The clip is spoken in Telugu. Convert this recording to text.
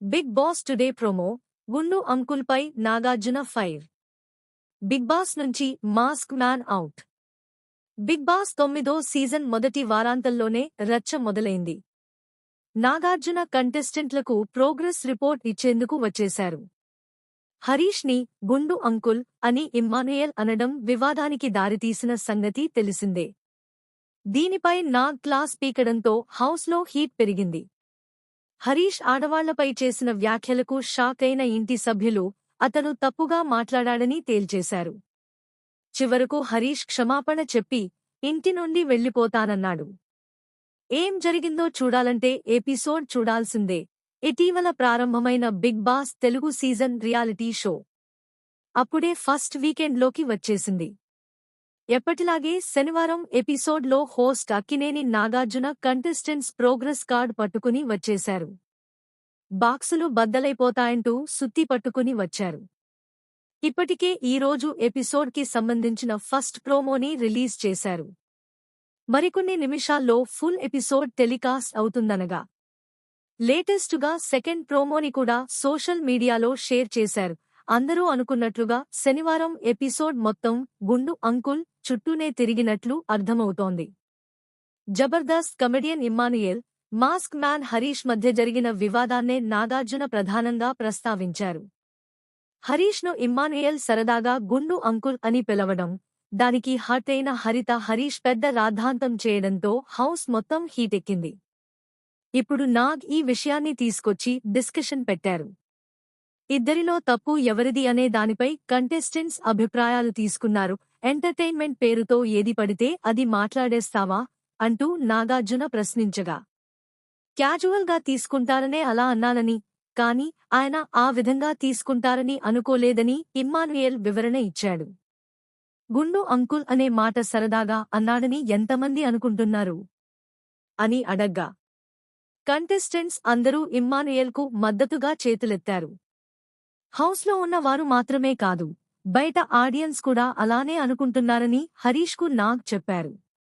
బిగ్ బాస్ టుడే ప్రోమో గుండు అంకుల్పై నాగార్జున ఫైర్. బిగ్ బాస్ నుంచి mask man out. Big boss 9వ సీజన్ మొదటి వారాంతంలోనే రచ్చ మొదలైంది. నాగార్జున కంటెస్టెంట్లకు ప్రోగ్రెస్ రిపోర్ట్ ఇచ్చేందుకు వచ్చేశారు. హరీష్ ని గుండు అంకుల్ అని ఇమ్మానుయేల్ అనడం వివాదానికి దారితీసిన సంగతి తెలిసిందే. దీనిపై నాగ్ క్లాస్ పీకడంతో హౌస్లో హీట్ పెరిగింది. హరీష్ ఆడవాళ్లపై చేసిన వ్యాఖ్యలకు షాక్ అయిన ఇంటి సభ్యులు అతను తప్పుగా మాట్లాడాడని తేల్చేశారు. చివరకు హరీష్ క్షమాపణ చెప్పి ఇంటి నుండి వెళ్లిపోతానన్నాడు. ఏం జరిగిందో చూడాలంటే ఎపిసోడ్ చూడాల్సిందే. ఇటీవల ప్రారంభమైన Bigg Boss Telugu season reality show అప్పుడే ఫస్ట్ వీకెండ్లోకి వచ్చేసింది. ఎప్పటిలాగే శనివారం ఎపిసోడ్లో host Akkineni Nagarjuna contestants progress card పట్టుకుని వచ్చేశారు. బాక్సులు బద్దలైపోతాయంటూ సుత్తి పట్టుకుని వచ్చారు. ఇప్పటికే ఈరోజు ఎపిసోడ్కి సంబంధించిన ఫస్ట్ ప్రోమోని రిలీజ్ చేశారు. మరికొన్ని నిమిషాల్లో ఫుల్ ఎపిసోడ్ టెలికాస్ట్ అవుతుందనగా లేటెస్టుగా సెకండ్ ప్రోమోని కూడా సోషల్ మీడియాలో షేర్ చేశారు. అందరూ అనుకున్నట్లుగా శనివారం ఎపిసోడ్ మొత్తం గుండు అంకుల్ చుట్టూనే తిరిగినట్లు అర్థమవుతోంది. Jabardasth comedian Emmanuel, mask man Harish మధ్య జరిగిన వివాదాన్నే నాగార్జున ప్రధానంగా ప్రస్తావించారు. హరీష్ను ఇమ్మానుయేల్ సరదాగా గుండు అంకుల్ అని పిలవడం, దానికి హర్ట్ అయిన హరీష్ పెద్ద రాద్ధాంతం చేయడంతో హౌస్ మొత్తం హీటెక్కింది. ఇప్పుడు నాగ్ ఈ విషయాన్ని తీసుకొచ్చి డిస్కషన్ పెట్టారు. ఇద్దరిలో తప్పు ఎవరిది అనే దానిపై కంటెస్టెంట్స్ అభిప్రాయాలు తీసుకున్నారు. ఎంటర్టైన్మెంట్ పేరుతో ఏది పడితే అది మాట్లాడేస్తావా అంటూ నాగార్జున ప్రశ్నించగా, క్యాజువల్గా తీసుకుంటారనే అలా అన్నానని, కానీ ఆయన ఆ విధంగా తీసుకుంటారని అనుకోలేదని ఇమ్మానుయేల్ వివరణ ఇచ్చాడు. గుండు అంకుల్ అనే మాట సరదాగా అన్నాడని ఎంతమంది అనుకుంటున్నారు అని అడగ్గా కంటెస్టెంట్స్ అందరూ ఇమ్మానుయేల్కు మద్దతుగా చేతులెత్తారు. హౌస్లో ఉన్న వారు మాత్రమే కాదు, బయట ఆడియన్స్ కూడా అలానే అనుకుంటున్నారని హరీష్కు నాగ్ చెప్పారు.